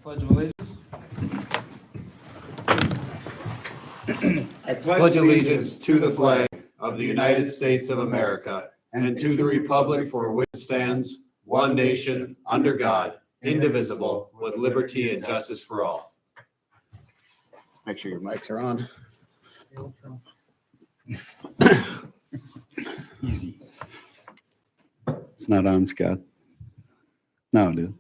Pledge of allegiance. I pledge allegiance to the flag of the United States of America and to the republic for which it stands, one nation, under God, indivisible, with liberty and justice for all. Make sure your mics are on. Easy. It's not on, Scott. No, dude.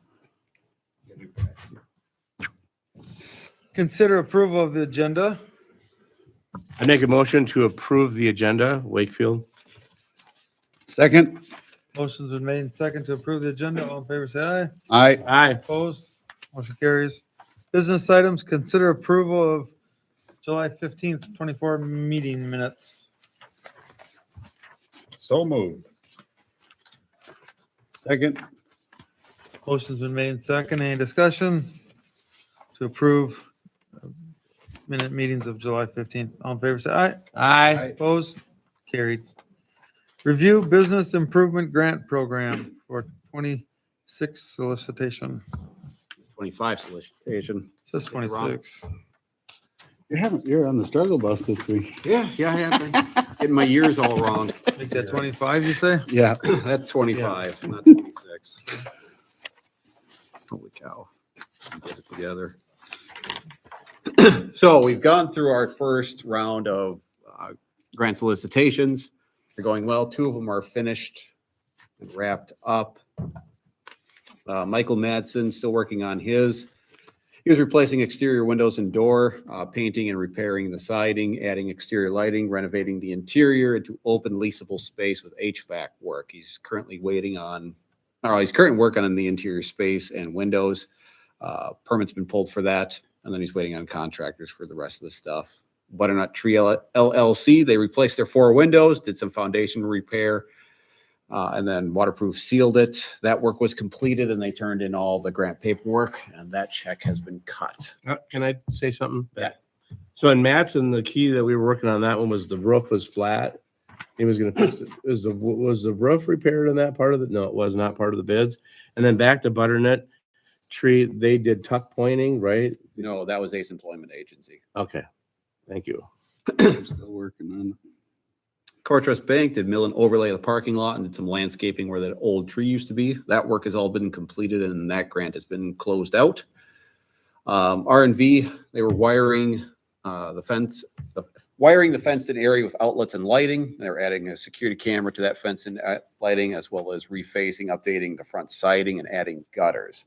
Consider approval of the agenda. I make a motion to approve the agenda, Wakefield. Second. Motion's been made and second to approve the agenda. All in favor, say aye. Aye. Aye. Opposed? Motion carries. Business items, consider approval of July 15th, 24 meeting minutes. So moved. Second. Motion's been made and second. Any discussion to approve minute meetings of July 15th? All in favor, say aye. Aye. Opposed? Carried. Review Business Improvement Grant Program for 26 solicitation. 25 solicitation. It says 26. You're on the struggle bus this week. Yeah, I have been getting my years all wrong. Make that 25, you say? Yeah. That's 25, not 26. Holy cow. Get it together. So we've gone through our first round of grant solicitations. They're going well. 2 of them are finished and wrapped up. Michael Madsen still working on his. He was replacing exterior windows and door, painting and repairing the siding, adding exterior lighting, renovating the interior into open leasable space with HVAC work. He's currently working on the interior space and windows. Permit's been pulled for that, and then he's waiting on contractors for the rest of the stuff. Butternut Tree LLC, they replaced their 4 windows, did some foundation repair, and then waterproof sealed it. That work was completed, and they turned in all the grant paperwork, and that check has been cut. Can I say something? Yeah. So in Matson, the key that we were working on that one was the roof was flat. He was going to fix it. Was the roof repaired in that part of it? No, it was not part of the bids. And then back to Butternut Tree, they did tuck pointing, right? No, that was Ace Employment Agency. Okay. Thank you. I'm still working on it. Core Trust Bank did mill and overlay the parking lot and did some landscaping where that old tree used to be. That work has all been completed and that grant has been closed out. R&V, they were wiring the fenced-in area with outlets and lighting. They're adding a security camera to that fenced-in lighting, as well as refacing, updating the front siding, and adding gutters.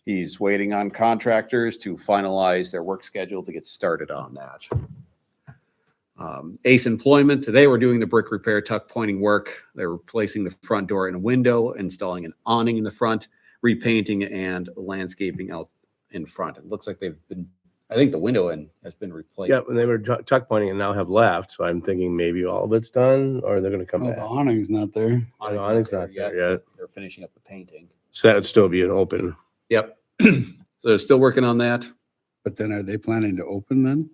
He's waiting on contractors to finalize their work schedule to get started on that. Ace Employment, they were doing the brick repair, tuck pointing work. They're replacing the front door and a window, installing an awning in the front, repainting and landscaping out in front. It looks like I think the window has been replaced. Yeah, and they were tuck pointing and now have left. So I'm thinking maybe all of it's done or they're going to come Oh, back. the awning's not there. The awning's not there yet. They're finishing up the painting. So that would still be an open. Yep. So they're still working on that. But then are they planning to open then?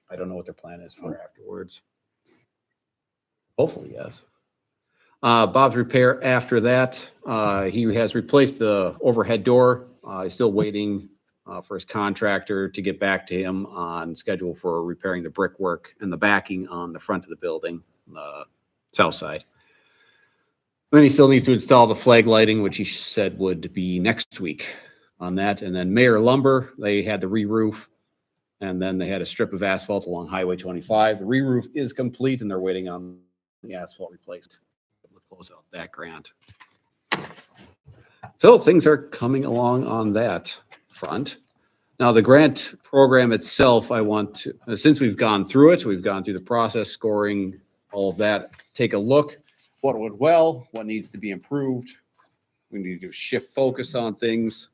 I don't know what their plan is for afterwards. Hopefully, yes. Bob's Repair after that, he has replaced the overhead door. He's still waiting for his contractor to get back to him on schedule for repairing the brickwork and the backing on the front of the building, south side. Then he still needs to install the flag lighting, which he said would be next week on that. And then Mayer Lumber, they had the re-roof. And then they had a strip of asphalt along Highway 25. The re-roof is complete, and they're waiting on the asphalt replaced to close out that grant. So things are coming along on that front. Now, the grant program itself, I want to, since we've gone through it, we've gone through the process, scoring, all of that, take a look. What went well, what needs to be improved. We need to shift focus on things.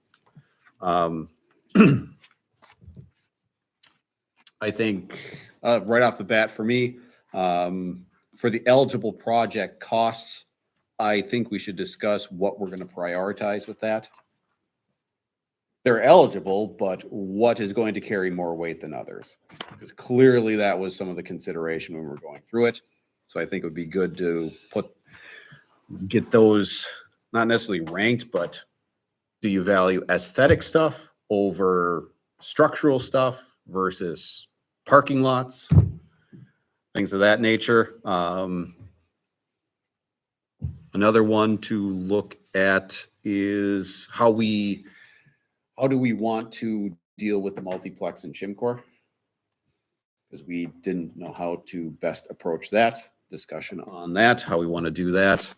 I think right off the bat for me, for the eligible project costs, I think we should discuss what we're going to prioritize with that. They're eligible, but what is going to carry more weight than others? Because clearly that was some of the consideration when we were going through it. So I think it would be good to get those not necessarily ranked, but do you value aesthetic stuff over structural stuff versus parking lots, things of that nature. Another one to look at is how do we want to deal with the multiplex in Chimcor? Because we didn't know how to best approach that. Discussion on that, how we want to do that.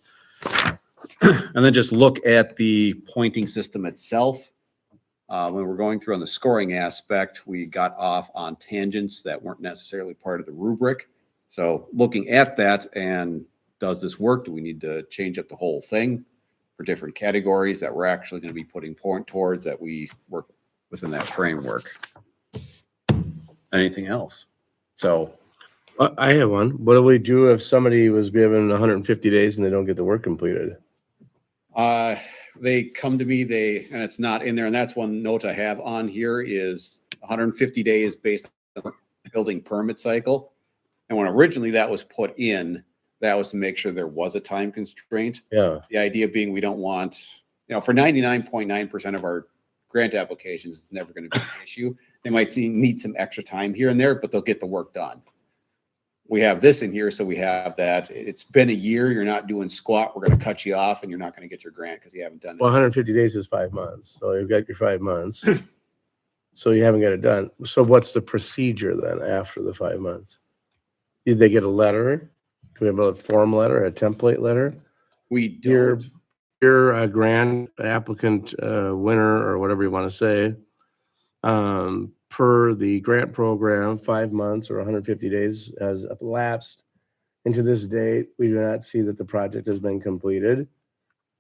And then just look at the pointing system itself. When we're going through on the scoring aspect, we got off on tangents that weren't necessarily part of the rubric. So looking at that, and does this work? Do we need to change up the whole thing for different categories that we're actually going to be putting point towards that we work within that framework? Anything else? So I have one. What do we do if somebody was given 150 days and they don't get the work completed? they come to me, and it's not in there, and that's one note I have on here is 150 days based on the building permit cycle. And when originally that was put in, that was to make sure there was a time constraint. Yeah. The idea being we don't want, for 99.9% of our grant applications, it's never going to be an issue. They might need some extra time here and there, but they'll get the work done. We have this in here, so we have that. It's been a year, you're not doing squat, we're going to cut you off and you're not going to get your grant because you haven't done it. Well, 150 days is 5 months. So you've got your 5 months. So you haven't got it done. So what's the procedure then after the 5 months? Did they get a letter? Do we have a form letter, a template letter? We Dear, don't. dear grant applicant, winner, or whatever you want to say, per the grant program, 5 months or 150 days has elapsed into this date. We do not see that the project has been completed.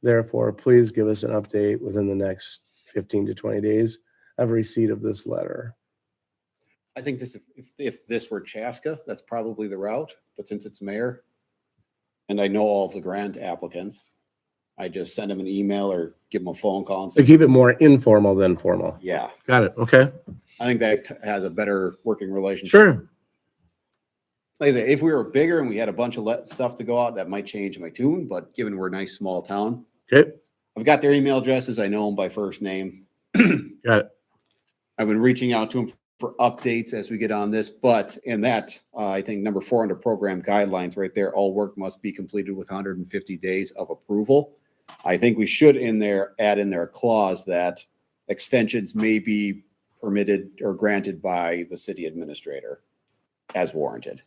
Therefore, please give us an update within the next 15 to 20 days of receipt of this letter. I think this, if this were Chaska, that's probably the route, but since it's mayor, and I know all of the grant applicants, I just send them an email or give them a phone call and So say, keep it more informal than formal. yeah, Got it. Okay. I think that has a better working relationship. Sure. Like I say, if we were bigger and we had a bunch of stuff to go out, that might change my tune, but given we're a nice small town, Okay. I've got their email addresses. I know them by first name. Got it. I've been reaching out to them for updates as we get on this, but in that, I think number 4 under program guidelines right there, all work must be completed with 150 days of approval. I think we should add in there a clause that extensions may be permitted or granted by the city administrator as warranted.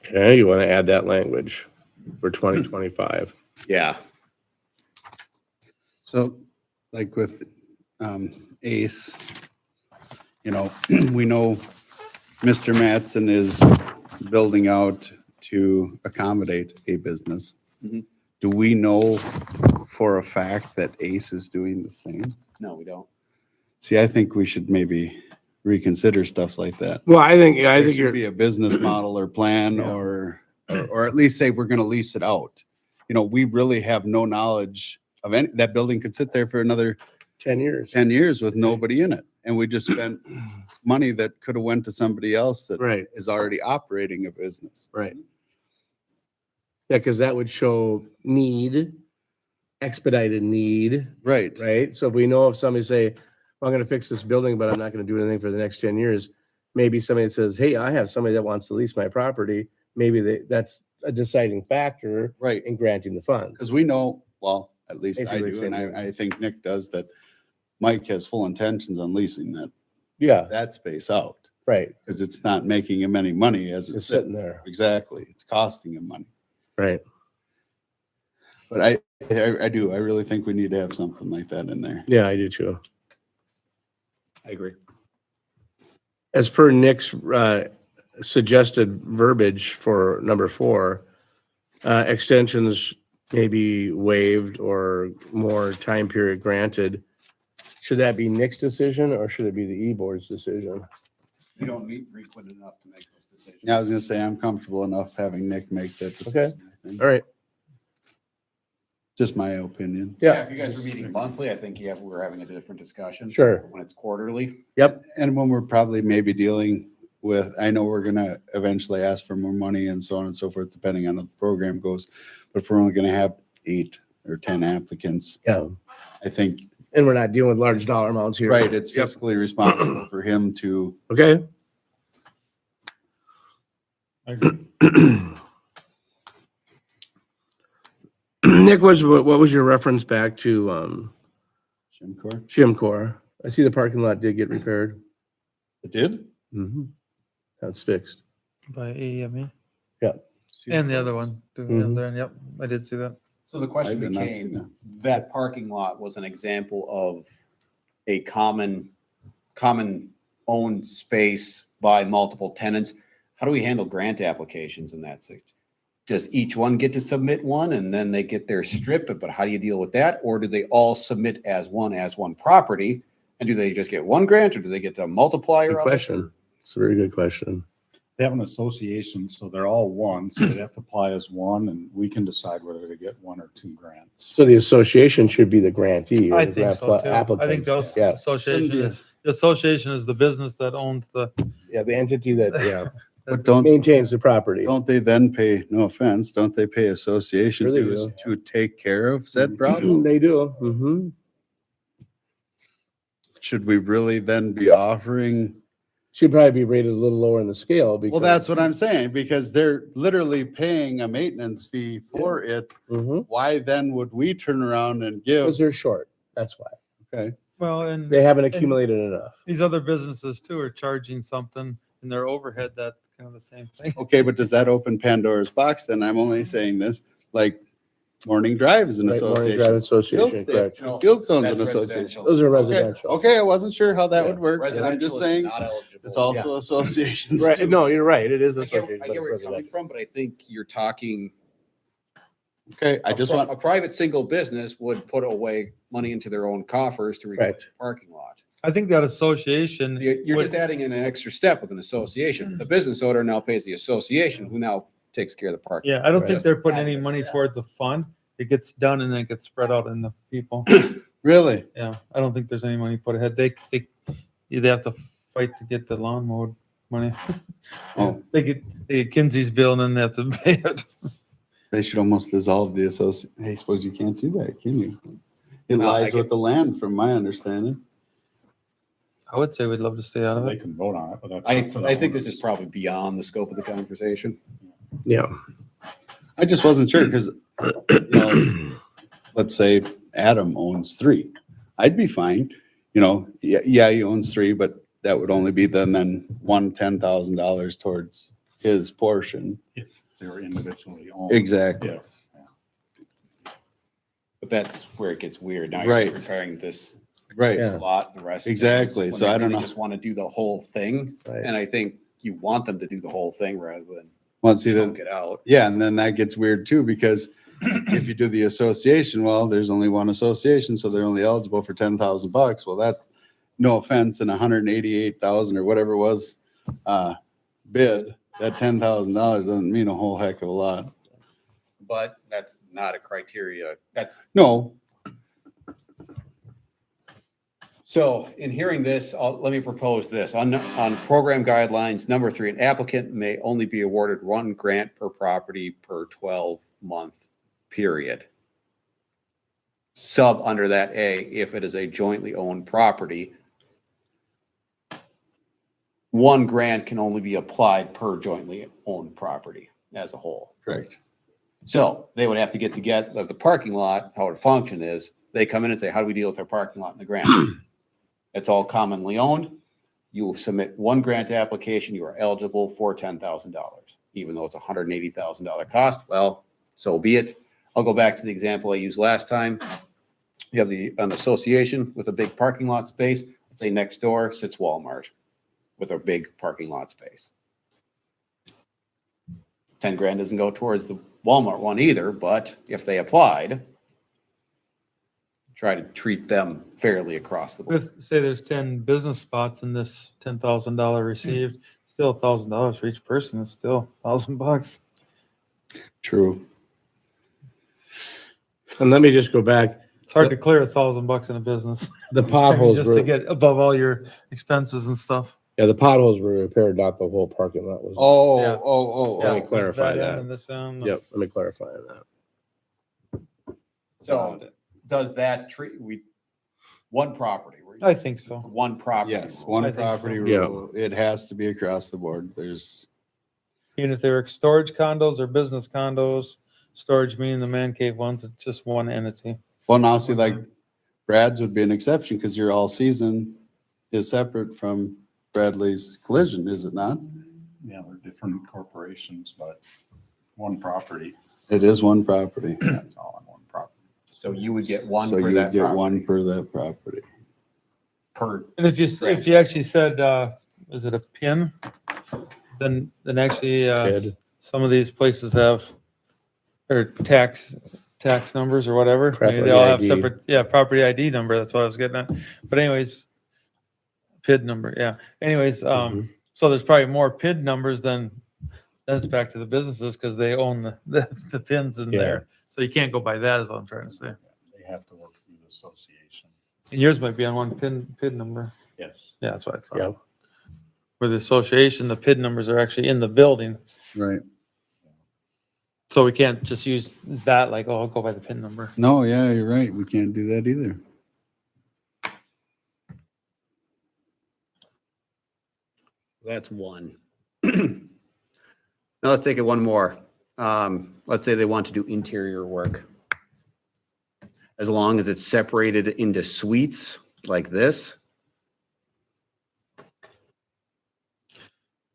Okay. You want to add that language for 2025? Yeah. So like with ACE, we know Mr. Mattson is building out to accommodate a business. Mhm. Do we know for a fact that ACE is doing the same? No, we don't. See, I think we should maybe reconsider stuff like that. Well, I think There you're. should be a business model or plan Yeah. or at least say we're going to lease it out. We really have no knowledge of any, that building could sit there for another 10 years. 10 years with nobody in it. And we just spent money that could have went to somebody else that Right. is already operating a business. Right. Yeah, because that would show need, expedited need, Right. right? So if we know if somebody say, well, I'm going to fix this building, but I'm not going to do anything for the next 10 years, maybe somebody says, hey, I have somebody that wants to lease my property. Maybe that's a deciding factor Right. in granting the funds. Because we know, well, at least I Basically do, same and thing. I think Nick does, that Mike has full intentions on leasing Yeah, that space out right, because it's not making him any money as it Just sitting sits. there. Exactly. It's costing him money. right. But I really think we need to have something like that in there. Yeah, I do too. I agree. As per Nick's suggested verbiage for number 4, extensions may be waived or more time period granted. Should that be Nick's decision or should it be the E-board's decision? We don't meet frequent enough to make those decisions. Yeah, I was gonna say, I'm comfortable enough having Nick make that decision. I think. All right. Just my opinion. Yeah, if you guys were meeting monthly, I think we're having a different discussion. Sure. When it's quarterly. Yep. And when we're probably maybe dealing with, I know we're gonna eventually ask for more money and so on and so forth, depending on how the program goes. But if we're only gonna have 8 or 10 applicants, Yeah. I think And we're not dealing with large dollar amounts here. Right, it's Yep. fiscally responsible for him to, Okay. I agree. Nick, what was your reference back to Shimcor. Shimcor? I see the parking lot did get repaired. It did? Mm-hmm. That's fixed. By AEME. Yeah. And the other one. Mhm. Yep, I did see that. So the I question did not see became, that. that parking lot was an example of a common owned space by multiple tenants. How do we handle grant applications in that situation? Does each one get to submit one and then they get their strip, but how do you deal with that? Or do they all submit as one property? And do they just get one grant or do they get the multiplier Good of it? question. It's a very good question. They have an association, so they're all one, so they have to apply as one, and we can decide whether to get one or two grants. So the association should be the grantee. or I the think grant so too. I applicant. think the Yeah, association is the business that owns the. yeah, the entity that, yeah, But don't, maintains the property. don't they then pay, no offense, don't they pay association Sure they dues do. to take care of said problem? They do. Mm-hmm. Should we really then be offering? Should probably be rated a little lower in the scale because. Well, that's what I'm saying, because they're literally paying a maintenance fee for it. Mm-hmm. Why then would we turn around and Because give? they're short. That's why. Okay, Well, and They haven't accumulated enough. these other businesses too are charging something in their overhead that kind of the same thing. okay, but does that open Pandora's box? Then I'm only saying this, like Morning Drive is an Right, Morning Drive association. Association, correct. Fieldstone's an That's association. residential. Those are Okay, residential. okay, I wasn't sure how that Yeah. would work. and I'm Residential just is saying, not eligible. it's also associations Right, too. no, you're right. It is I association. get but where it's you're coming residential. from, but I think you're talking. Okay, I just want, A private single business would put away money into their own coffers to replace Right. the parking lot. I think that association. You're would- just adding in an extra step with an association. The business owner now pays the association, who now takes care of the parking. Yeah, I don't Right. think they're putting any Just money add this, towards the fund. It gets done and then it gets spread out in the people. really, Yeah, I don't think there's any money put ahead. They have to fight to get the lawn mowed money. oh, They get Kinsey's bill and then they have to pay it. they should almost dissolve the association. Hey, suppose you can't do that, can you? It No, I lies with the land, from my understanding. I would say we'd love to stay out of They it. can vote on it, but that's. I, up to the I think this owners. is probably beyond the scope of the conversation. Yeah. I just wasn't sure because, let's say Adam owns 3. I'd be fine, yeah, he owns 3, but that would only be then $10,000 towards his portion. If they're individually owned. Exactly. Yeah. But that's where it gets weird. Now Right. you're comparing this Right. Yeah. lot, the rest. Exactly. when So they I don't really know. Just want to do the whole thing. Right. And I think you want them to do the whole thing rather than Well, see chunk that, it out. yeah, and then that gets weird too, because if you do the association, well, there's only one association, so they're only eligible for $10,000. Well, that's, no offense, and 188,000 or whatever it was, bid, that $10,000 doesn't mean a whole heck of a lot. But that's not a criteria. That's, No, so in hearing this, let me propose this. On program guidelines, number 3, an applicant may only be awarded 1 grant per property per 12-month period. Sub under that A, if it is a jointly owned property, 1 grant can only be applied per jointly owned property as a whole. correct. So they would have to get together, like the parking lot, how it function is, they come in and say, how do we deal with our parking lot in the grant? It's all commonly owned. You will submit 1 grant application, you are eligible for $10,000, even though it's a $180,000 cost. Well, so be it. I'll go back to the example I used last time. You have an association with a big parking lot space. Let's say next door sits Walmart with a big parking lot space. 10 grand doesn't go towards the Walmart one either, but if they applied, try to treat them fairly across the board. Say there's 10 business spots in this $10,000 received, still $1,000 for each person. It's still $1,000. True. And let me just go back. It's hard to clear $1,000 in a business. The potholes Just to were, get above all your expenses and stuff. yeah, the potholes were repaired, not the whole parking lot was. Oh, Yeah. oh, Let me There's clarify end that. and this end. Yep, let me clarify that. So does that treat, One property. I think so. One property. Yes, rule. I one think so. property Yeah. rule. It has to be across the board. There's, Even if they're storage condos or business condos, storage meaning the man cave ones, it's just one entity. well, now see, like Brad's would be an exception because your all season is separate from Bradley's collision, is it not? Yeah, they're different corporations, but one property, It is one property. that's all on one property. So you would get one So for you that get property. one per that property. Per, And if you actually said, is it a pin? Then actually, Pid. some of these places have, or tax numbers or whatever. Maybe Property they all have ID. separate, yeah, property ID number, that's what I was getting at. But anyways, PID number, yeah. Anyways, Mhm. so there's probably more PID numbers than, that's back to the businesses because they own the pins in Yeah. there. So you can't go by that is what I'm trying to say. They have to work through the association. And yours might be on one PID number. Yes. Yeah, that's what I thought. Yeah. With the association, the PID numbers are actually in the building. Right. So we can't just use that like, oh, I'll go by the PIN number. No, yeah, you're right. We can't do that either. that's one. Now let's take it one more. Let's say they want to do interior work. As long as it's separated into suites like this,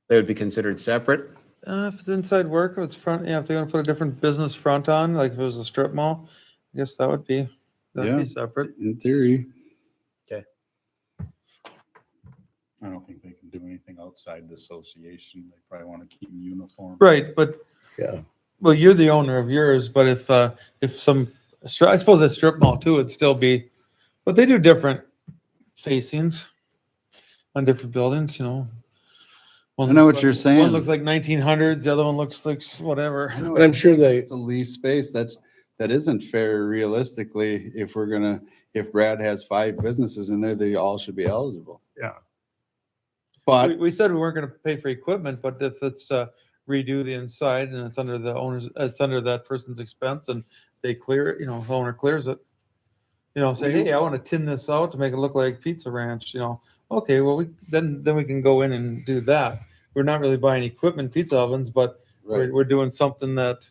they would be considered separate. If it's inside work, if it's front, yeah, if they're gonna put a different business front on, like if it was a strip mall, I guess that'd be Yeah. separate. In theory, I don't think they can do anything outside the association. They probably want to keep them uniform. Right, but, Yeah. well, you're the owner of yours, but if some, I suppose a strip mall too would still be, but they do different facings on different buildings, you know. One I know looks what you're like- saying. One looks like 1900s, the other one looks like whatever. But I'm sure they, it's a lease space. That isn't fair realistically. If Brad has 5 businesses in there, they all should be eligible. Yeah. But We said we weren't gonna pay for equipment, but if it's redo the inside and it's under the owner's, it's under that person's expense and they clear it, you know, the owner clears it. You know, say, hey, I want to tin this out to make it look like Pizza Ranch, you know, okay, well, then we can go in and do that. We're not really buying equipment, pizza ovens, but right. we're doing something that,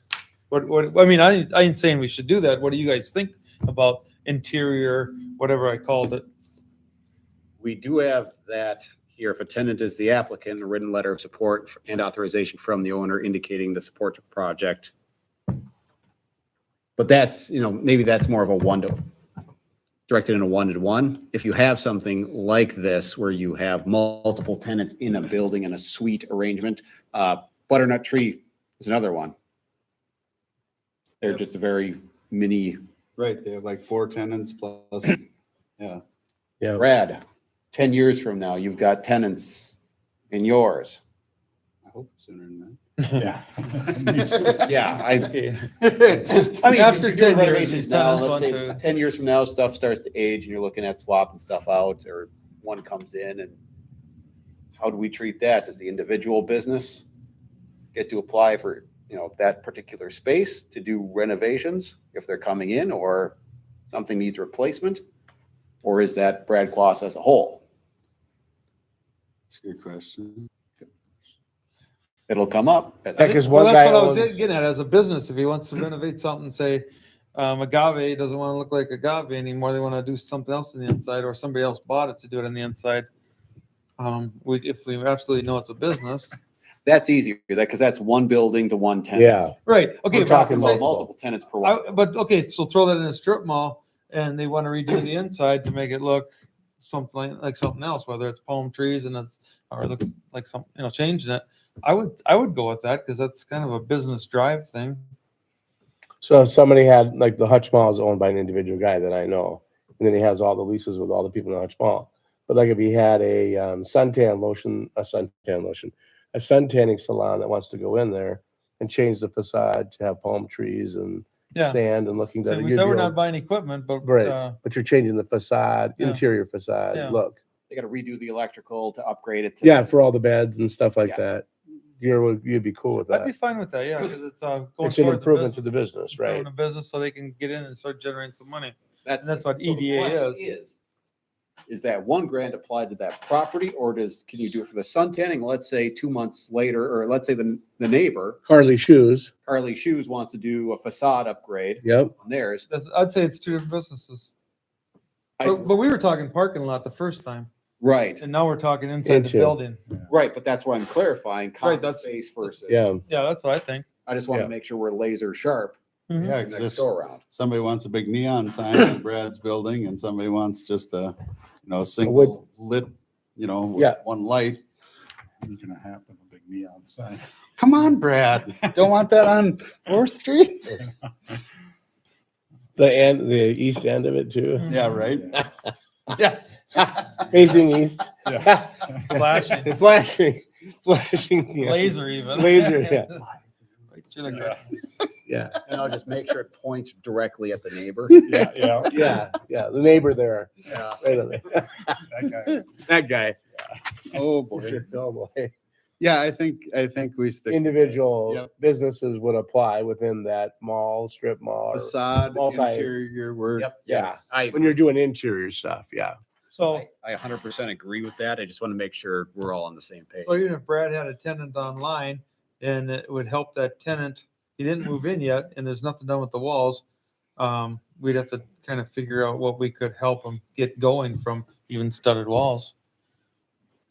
I mean, I ain't saying we should do that. What do you guys think about interior, whatever I called it? We do have that here. If a tenant is the applicant, a written letter of support and authorization from the owner indicating the support to the project. But that's, maybe that's more of a directed in a one-to-one. If you have something like this where you have multiple tenants in a building in a suite arrangement, Butternut Tree is another one. They're Yep. just a very mini Right, they have like 4 tenants plus, yeah. yeah, Brad. 10 years from now, you've got tenants in yours. I hope sooner than Yeah. Yeah, Okay. that. I mean, After if 10 you're years, renovating these now, tenants let's want say to- 10 years from now, stuff starts to age and you're looking at swapping stuff out, or one comes in, and how do we treat that? Does the individual business get to apply for, that particular space to do renovations if they're coming in, or something needs replacement? Or is that Brad Claus as a whole? That's a good question. It'll come up. Yeah, 'cause Well, one that's guy what I was owns- getting at, as a business, if he wants to renovate something, say, agave doesn't want to look like agave anymore, they want to do something else on the inside, or somebody else bought it to do it on the inside. If we absolutely know it's a business. That's easier, because that's one building to one tenant. yeah. Right, okay. We're but talking I'm Well, saying- multiple tenants per one. But, okay, so throw that in a strip mall, and they want to redo the inside to make it look something like something else, whether it's palm trees and or it looks like some, changing it. I would go with that, because that's kind of a business drive thing. So if somebody had, like, the Hutch Mall is owned by an individual guy that I know, and then he has all the leases with all the people in the Hutch Mall. But like if he had a suntanning salon that wants to go in there and change the facade to have palm trees and Yeah. sand and looking So better. we you'd said be we're able- not buying equipment, but, Right. But you're changing the facade, Yeah. interior facade Yeah. look. They got to redo the electrical to upgrade it to. Yeah, for all the beds and stuff like Yeah. that. You'd be cool with I'd be that. fine with that, yeah, because it's going It's an towards the improvement to business. the business, right? Growing a business so they can get in and start generating some money. That, And that's what so the EDA question is that one grant applied to that property, or can you do it for the sun tanning? Let's say 2 months later, or let's say the neighbor, Harley Shoes. Carly Shoes, wants to do a facade upgrade Yep. on theirs. I'd say it's two different businesses. I- But we were talking parking lot the first time, Right, and now we're talking inside the Into. building. right, but that's why I'm clarifying common that's- space versus. Yeah. Yeah, that's what I think. I just want Yeah. to make sure we're laser sharp Mhm. Yeah, 'cause next if go around. somebody wants a big neon sign in Brad's building and somebody wants just a, single lit, with Yeah. one light. It's gonna happen, a big neon sign. Come on, Brad. Don't want that on 4th Street? The east end of it too. Yeah, right. Yeah. Facing east. Yeah. Flashing. Flashing. Yeah. Laser even. Laser, yeah. Right through the grass. Yeah. And I'll just make sure it points directly at the neighbor. Yeah, yeah. Yeah. Yeah. The neighbor there. Yeah. Right on there. That guy. That guy. Oh, boy. Oh, boy. Yeah, I think we stick. Individual Yep. businesses would apply within that mall, strip mall. or- Facade, multi- interior work. Yep. Yeah. Yes. When you're doing interior stuff. Yeah. So, I 100% agree with that. I just want to make sure we're all on the same page. so even if Brad had a tenant online and it would help that tenant, he didn't move in yet and there's nothing done with the walls. We'd have to kind of figure out what we could help him get going from even studded walls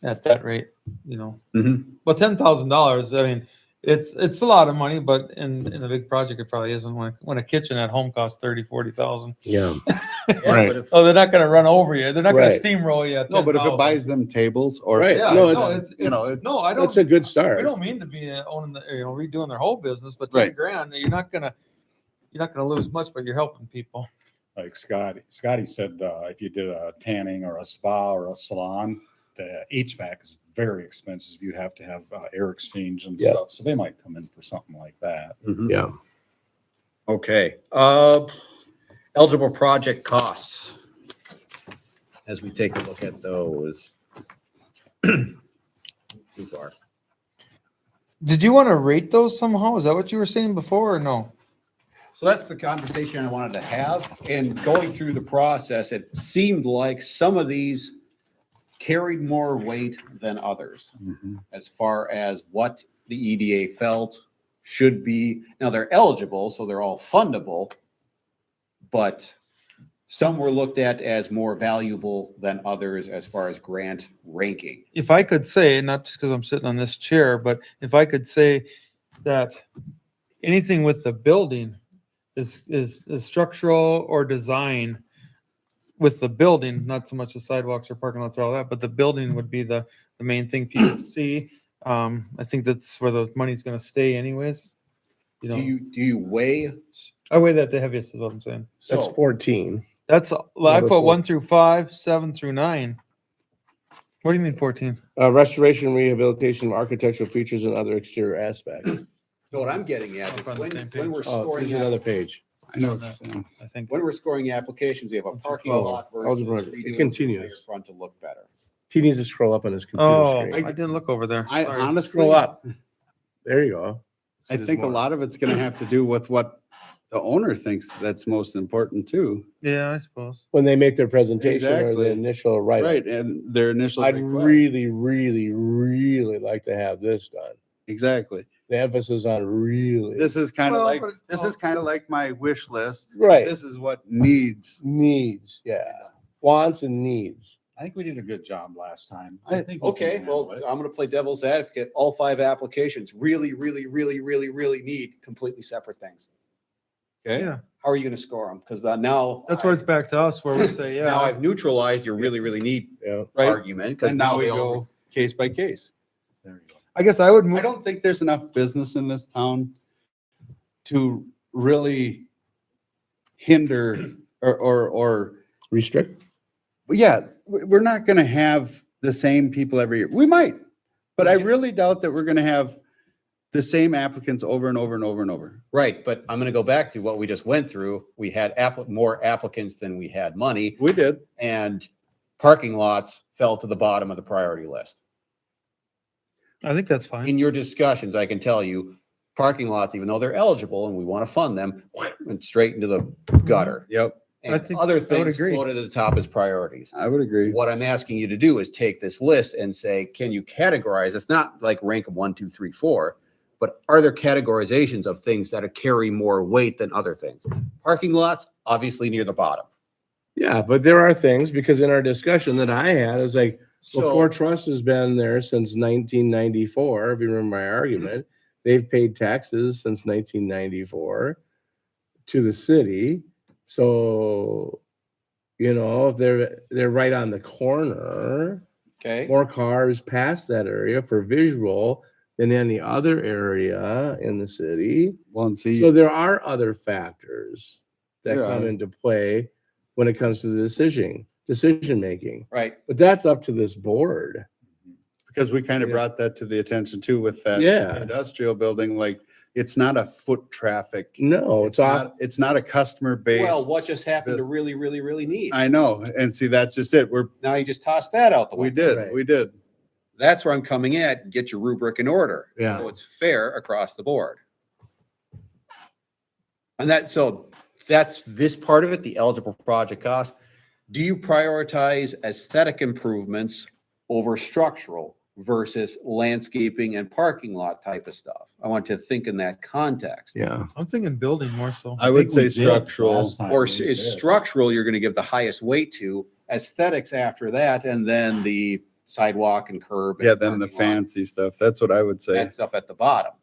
at that rate, Mhm. Well, $10,000, I mean, it's a lot of money, but in a big project, it probably isn't when a kitchen at home costs 30, 40,000. Yeah. Yeah, Right. but if- Oh, they're not gonna run over you. They're not gonna Right. steamroll you at No, but if it 10,000. buys them tables or. Right. Yeah, No, no, it's- no, I don't. That's a good We start. don't mean to be owning redoing their whole business, but Right. 10 grand, you're not gonna lose much, but you're helping people. Like Scotty said, if you did a tanning or a spa or a salon, the HVAC is very expensive. You have to have air exchange and Yeah. stuff. So they might come in for something like that. Mhm. Yeah. Okay. Eligible project costs. As we take a look at those. Too far. Did you want to rate those somehow? Is that what you were saying before or no? So that's the conversation I wanted to have. And going through the process, it seemed like some of these carried more weight than others as far as what the EDA felt should be. Now they're eligible, so they're all fundable, but some were looked at as more valuable than others as far as grant ranking. If I could say, not just because I'm sitting on this chair, but if I could say that anything with the building is structural or design with the building, not so much the sidewalks or parking lots or all that, but the building would be the main thing people see. I think that's where the money's gonna stay anyways. Do you weigh? I weigh that the heaviest is what I'm saying. That's So 14. That's, I Number put 4. 1 through 5, 7 through 9. What do you mean 14? Restoration, rehabilitation of architectural features and other exterior aspects. so what I'm getting at Up is on the same page. when we're Oh, scoring there's another page. I know what you're saying. I think. when we're scoring applications, we have a parking Oh, lot algebra. versus It redoing the continues. entire front to look better. He needs to scroll up on his computer Oh, screen. I didn't look over there. I Sorry. honestly, Scroll up. There you go. I think a lot of it's gonna have to do with what the owner thinks that's most important too. Yeah, I suppose. When they make their presentation or Exactly. the initial write-up. Right, and their initial I'd request. really, really, really like to have this done. Exactly. The emphasis on really. This is kind of Well, like, but- this is kind of like my wish list. Right. This is what needs. Needs, yeah. Wants and needs. I think we did a good job last time. I- think we can Okay, handle well, it. I'm gonna play devil's advocate. All 5 applications really need completely separate things. Okay. Yeah, How are you gonna score them? Because now. that's where it's back to us where we say, Now yeah, I've neutralized your really need Yeah. Right. argument. Because And now we they all- go case by case. There you go. I guess I would I move. don't think there's enough business in this town to really hinder or Restrict? yeah, we're not gonna have the same people every year. We might, but I Yeah. really doubt that we're gonna have the same applicants over and over and over and over. Right, but I'm gonna go back to what we just went through. We had more applicants than we had money, We did. and parking lots fell to the bottom of the priority list. I think that's fine. In your discussions, I can tell you, parking lots, even though they're eligible and we want to fund them, went straight into the gutter. Yep. I And think- other I would things agree. floated to the top as priorities. I would agree. What I'm asking you to do is take this list and say, can you categorize? It's not like rank them 1, 2, 3, 4, but are there categorizations of things that carry more weight than other things? Parking lots, obviously near the bottom. Yeah, but there are things, because in our discussion that I had, is like, well, Fort So, Trust has been there since 1994. If you remember my argument, they've paid taxes since 1994 to the city. So, you know, they're right on the corner. okay, More cars pass that area for visual than any other area in the city. Well, and see, So there are other factors that There come are. into play when it comes to the decision making. right. But that's up to this board. because we kind of Yeah. brought that to the attention too with that Yeah. industrial building, like, it's not a foot traffic. No, it's off. It's not a customer base. Well, what just happened to bus- really, really, really need? I know, and see, that's just it. Now you just toss that out the We window. did, Right. we did. That's where I'm coming at. Get your rubric in order. Yeah. So it's fair across the board. And that's this part of it, the eligible project cost. Do you prioritize aesthetic improvements over structural versus landscaping and parking lot type of stuff? I want to think in that context. Yeah. I'm thinking building more so. I would think we say did structural. last time Or we did. is structural, you're going to give the highest weight to, aesthetics after that, and then the sidewalk and curb. and Yeah, then the parking lot, fancy stuff. That's what I would say. that stuff at the bottom.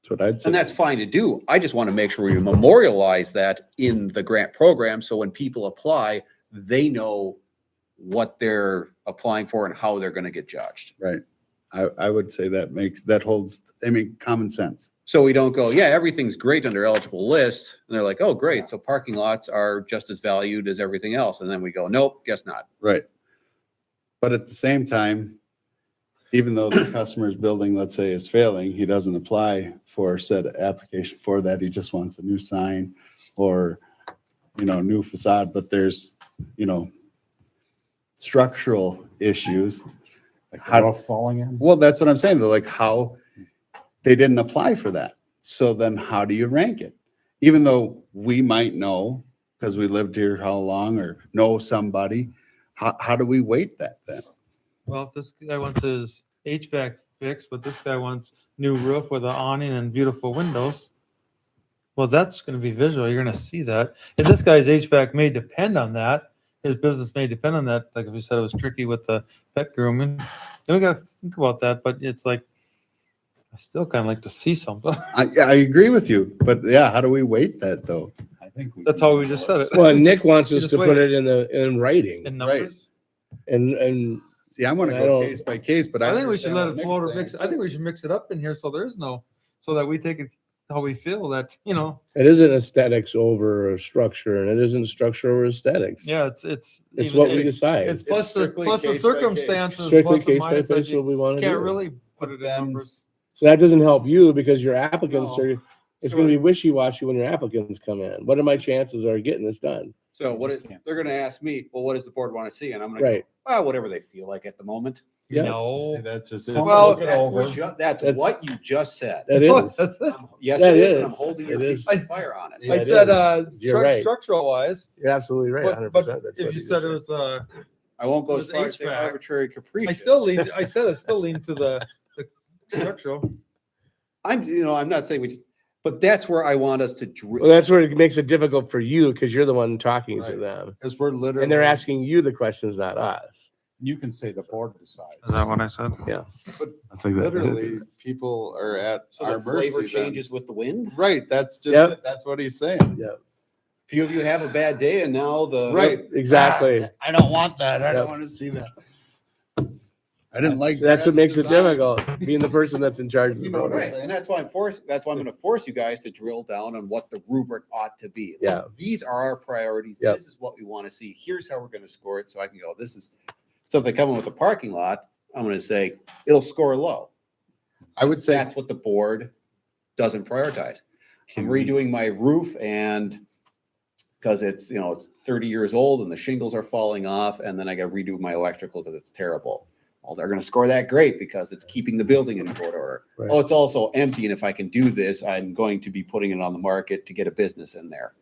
That's what I'd say. And that's fine to do. I just want to make sure we memorialize that in the grant program. So when people apply, they know what they're applying for and how they're going to get judged. Right. I would say that holds, common sense. So we don't go, yeah, everything's great under eligible list. And they're like, oh, great. So parking lots are just as valued as everything else. And then we go, nope, guess not. Right. But at the same time, even though the customer's building, let's say, is failing, he doesn't apply for said application for that. He just wants a new sign or, new facade, but there's, structural issues. Like the How- roof falling in. Well, that's what I'm saying. They're like, how they didn't apply for that. So then how do you rank it? Even though we might know, because we lived here how long or know somebody, how do we weight that then? Well, if this guy wants his HVAC fixed, but this guy wants new roof with an awning and beautiful windows. Well, that's gonna be visual. You're gonna see that. If this guy's HVAC may depend on that, his business may depend on that. Like if you said it was tricky with the pet grooming, then we gotta think about that, but it's like, I still kind of like to see something. I agree with you, but yeah, how do we weight that though? I think That's how we just said it. Well, Nick wants us Just to wait. put it in writing In numbers. and See, I want to I go don't- case by case, but I think we should understand let what it Nick's float or saying, mix. I too. think we should mix it up in here so there's no, so that we take it how we feel that, it isn't aesthetics over structure and it isn't structure over aesthetics. yeah, it's It's even- what we it's- decide. It's plus the strictly plus the case by case. circumstances. Strictly plus and case by minus that case you what we want to can't do. really put it in Then- numbers. So that doesn't help you because your applicants No. are, it's gonna be wishy-washy when your applicants come in. What are my chances of getting this done? So You what just is, can't they're see going to ask me, well, what does the board want to see? And I'm going to Right. go, whatever they feel like at the moment. Yeah. See, No. that's just it. Come Well, look it That's over. that's That's- what you just said. That is. That's it. Yes, That it is. And I'm is. holding It your feet is. to the fire on it. Yeah, I it said, is. You're right. structural wise, You're absolutely right, but, 100%. That's if what you just said it was, I won't go It as was far as say HVAC. arbitrary capricious. I said I still lean to the structural. I'm not saying we just, but that's where I want us to drill. Well, that's where it makes it difficult for you because you're the one talking to Right. them. Because we're literally. And they're asking you the questions, not us. You can say the board decides. Is that what I said? That's like that. Literally, people are at So our the flavor mercy then. changes with the wind. Right, that's just, Yep. it. That's what he's saying. Few of you have a bad day and now the. Right. Exactly. I don't want that. I Yep. don't want to see that. I didn't like. That's what Brad's makes it design. difficult, being the person that's in charge of the You know what I'm program. Right, and that's why I'm going to force you guys to drill down on what the rubric ought to be. Yeah. These are our priorities. Yep. This is what we want to see. Here's how we're going to score it. So I can go, so if they come in with a parking lot, I'm going to say, it'll score low. I would say, That's what the board doesn't prioritize. I'm redoing my roof and because it's 30 years old and the shingles are falling off, and then I got to redo my electrical because it's terrible. Well, they're going to score that great because it's keeping the building in good order. Right. Oh, it's also empty, and if I can do this, I'm going to be putting it on the market to get a business in there.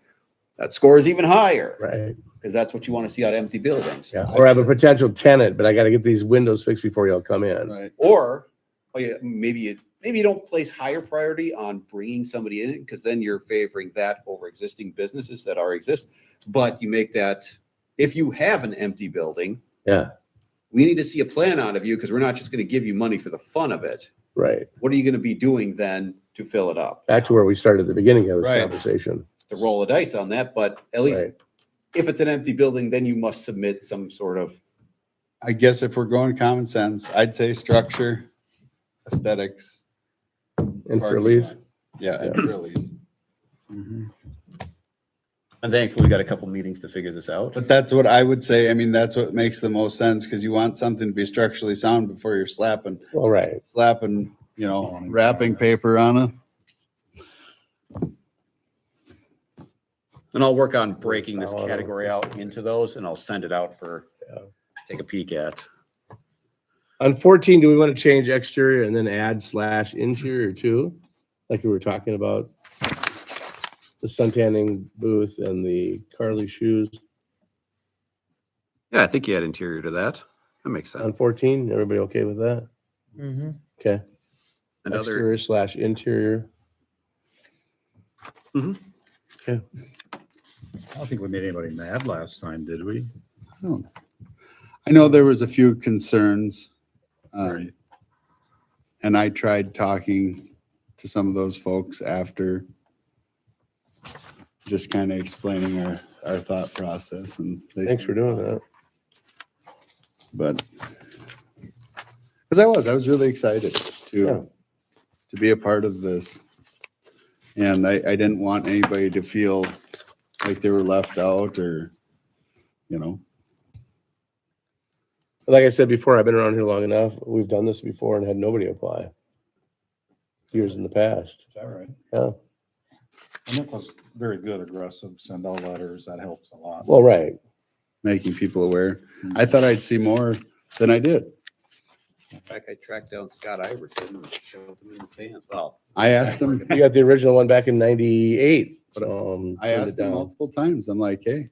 that score is even higher Right. because that's what you want to see out of empty buildings. Yeah. Or I have a potential tenant, but I got to get these windows fixed before y'all come in. Right. Or maybe you don't place higher priority on bringing somebody in because then you're favoring that over existing businesses that already exist. But you make that, if you have an empty building, Yeah. we need to see a plan out of you because we're not just going to give you money for the fun of it. Right. What are you going to be doing then to fill it up? Back to where we started at the beginning of this Right. conversation. To roll the dice on that, but at least Right. if it's an empty building, then you must submit some sort of, I guess if we're going common sense, I'd say structure, aesthetics. And for parking lease. lot. Yeah, and for lease. and thankfully we got a couple meetings to figure this out. But that's what I would say. I mean, that's what makes the most sense because you want something to be structurally sound before you're slapping, Well, right. wrapping paper on it. And I'll work on breaking this Solid. category out into those and I'll send it out for, Yeah. take a peek at. On 14, do we want to change exterior and then add / interior too? Like we were talking about the sun tanning booth and the Carly shoes Yeah, I think you add interior to that. That makes sense. on 14. Everybody okay with that? Mm-hmm. Okay. Another, Exterior / interior. Mhm. Okay. I don't think we made anybody mad last time, did we? I know there was a few concerns. Right. And I tried talking to some of those folks after, just kind of explaining our thought process and. they Thanks for doing that. But, because I was really excited Yeah. to be a part of this. And I didn't want anybody to feel like they were left out or, Like I said before, I've been around here long enough. We've done this before and had nobody apply. Years in the past. Is that right? Yeah. And Nick was very good, aggressive, send out letters. That helps a lot. Well, right. making people aware. I thought I'd see more than I did. in fact, I tracked down Scott Iverson and shoved him in the sand. Well, I asked him, You got the original one back in 98. So I asked him multiple times. I'm like, hey,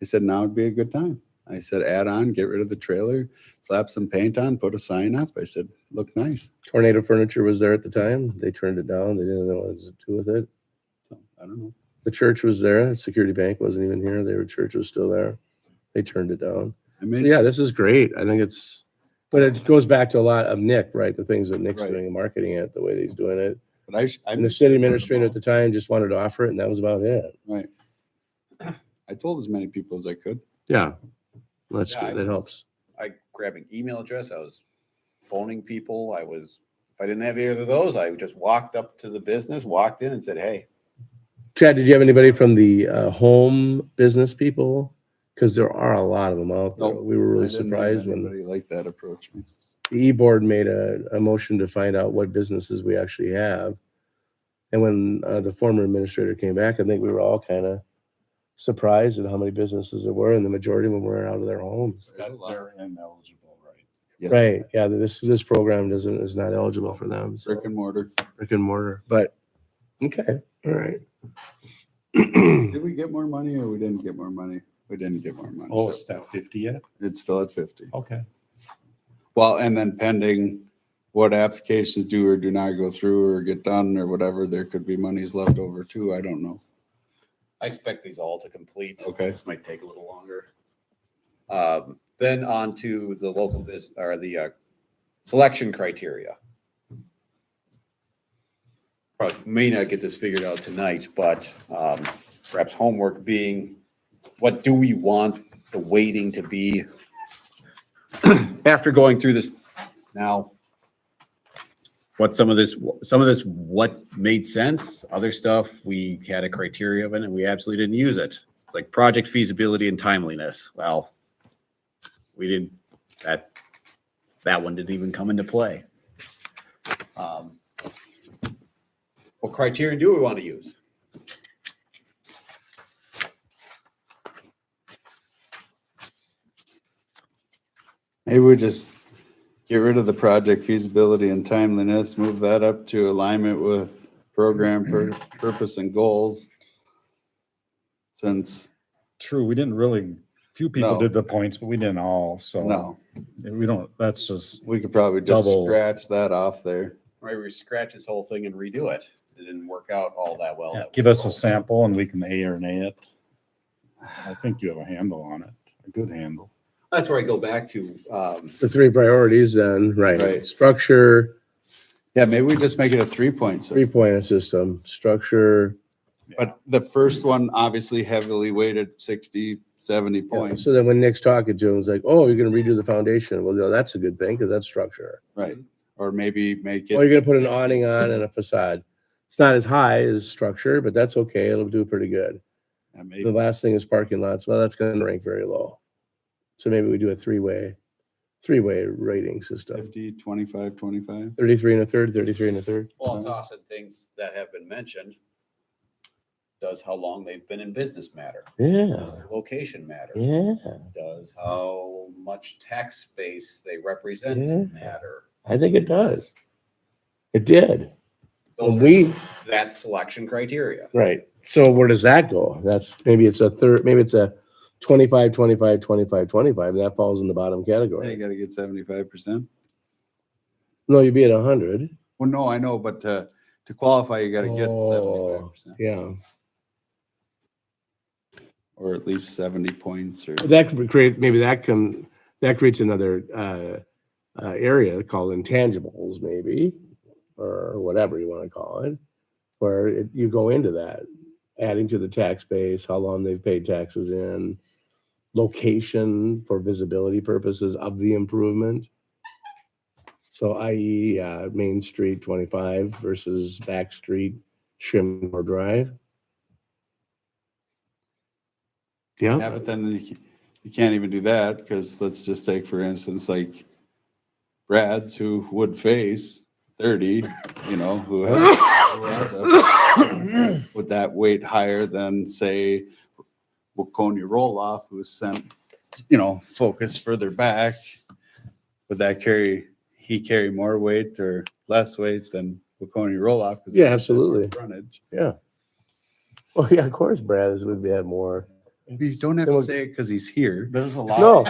I said, now would be a good time. I said, add on, get rid of the trailer, slap some paint on, put a sign up. I said, look nice. Tornado Furniture was there at the time. They turned it down. They didn't know what to do with it. So I don't know. The church was there. Security Bank wasn't even here. Their church was still there. They turned it down. I So mean, yeah, this is great. I think but it goes back to a lot of Nick, right? The things that Nick's Right. doing and marketing it, the way that he's doing it. but And the city administrator at the time just wanted to offer it, and that was about it. Right. I told as many people as I could. Yeah. That's Yeah, good. That helps. I grabbed an email address. I was phoning people. If I didn't have either of those, I just walked up to the business, walked in and said, hey, Chad, did you have anybody from the home business people? Because there are a lot of them out there. Nope. We were really I didn't have surprised when anybody like that approach me. the e-board made a motion to find out what businesses we actually have. And when the former administrator came back, I think we were all kind of surprised at how many businesses there were, and the majority of them were out of their homes. There's a lot. They're ineligible, right? Yeah. Right. Yeah. This program is not eligible for them. So Brick and mortar. brick and mortar. But okay. All right. Did we get more money or we didn't get more money? We didn't get more money. Oh, So it's that 50 yet? it's still at 50. Okay. Well, and then pending what applications do or do not go through or get done or whatever, there could be monies left over too. I don't know. I expect these all to complete. Okay. This might take a little longer. Then on to the local the selection criteria. Probably may not get this figured out tonight, but perhaps homework being, what do we want the weighting to be? After going through this now, what some of this, what made sense, other stuff, we had a criteria of it and we absolutely didn't use it. It's like project feasibility and timeliness. Well, we didn't, that one didn't even come into play. What criteria do we want to use? Maybe we just get rid of the project feasibility and timeliness, move that up to alignment with program purpose and goals. since, True, we didn't really, few people No. did the points, but we didn't all, so. no, We don't, that's just, we could probably just Double. scratch that off there. Maybe we scratch this whole thing and redo it. It didn't work out all that well. yeah, that give way. us a sample and we can A or nay it. I think you have a handle on it, a good handle. That's where I go back to, The 3 priorities then, right? Right. Structure, Yeah, maybe we just make it a 3-point system. 3-point system, structure. But the first one obviously heavily weighted 60, 70 Yeah, points. So then when Nick's talking to him, it's like, oh, you're gonna redo the foundation. Well, no, that's a good thing because that's structure. Right. Or maybe make Or you're it, gonna put an awning on and a facade. It's not as high as structure, but that's okay. It'll do pretty good. maybe, The last thing is parking lots. Well, that's gonna rank very low. So maybe we do a three-way rating system. 50, 25, 25. 33 and a third, 33 and a third. well, tossing things that have been mentioned. Does how long they've been in business matter? Yeah, Does their location matter? yeah. Does how much tax space they represent Yeah. matter? I think it does. It did. Those When are that selection criteria. Right. So where does that go? That's maybe it's a third, maybe it's a 25, 25, 25, 25. That falls in the bottom Then you category. gotta get 75%. No, you'd be at 100. Well, no, I know, but to qualify, you gotta get Oh, 75%. yeah. Or at least 70 points or. That could create, maybe that creates another area called intangibles, maybe, or whatever you want to call it, where you go into that, adding to the tax base, how long they've paid taxes in, location for visibility purposes of the improvement. So i.e. Main Street 25 versus Back Street Shimmore Drive. Yeah, Yeah, but then you can't even do that because let's just take, for instance, like Brad's who would face 30, who has would that weight higher than say Waconia Roloff who's sent, focus further back? Would that carry more weight or less weight than Waconia Roloff? Yeah, absolutely. Frontage. yeah. Well, yeah, of course, Brad would have more. You don't have to say it because he's here. There's a lot. No,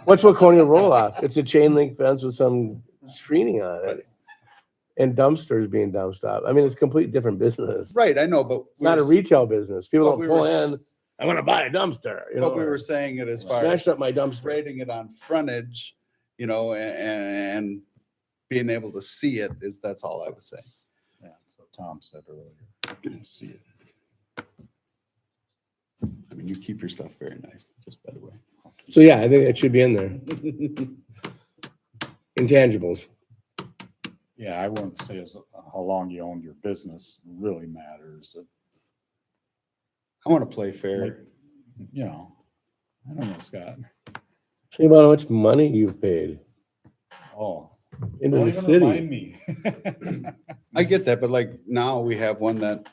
what's Waconia roll-off? It's a chain link fence with some screening on it. And dumpsters being dumped off. I mean, it's a complete different business. Right, I know, but It's not a retail business. People but don't we pull were- in, I want to buy a dumpster. but we were saying it as far as Smashed up my dumpster. rating it on frontage, and being able to see it that's all I was saying. Yeah, that's what Tom said earlier. You can see it. I mean, you keep your stuff very nice, just by the way. So yeah, I think it should be in there. Intangibles. Yeah, I wouldn't say how long you owned your business really matters. I want to play fair. I don't know, Scott. Think about how much money you've paid Oh. into don't the even city. remind me. I get that, but like now we have one that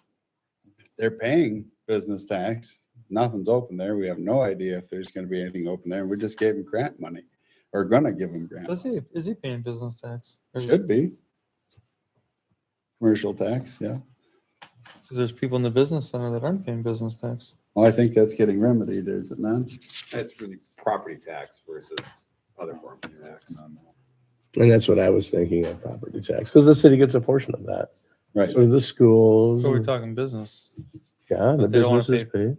they're paying business tax. Nothing's open there. We have no idea if there's going to be anything open there. We just gave him grant money, or gonna give him grant. Is he paying business tax? Should be. Commercial tax, yeah. Because there's people in the business center that aren't paying business tax. Well, I think that's getting remedied, is it not? That's really property tax versus other forms of tax. And that's what I was thinking of property tax, because the city gets a portion of that. Right. So the schools, So we're talking business, yeah, the but they don't wanna businesses pay.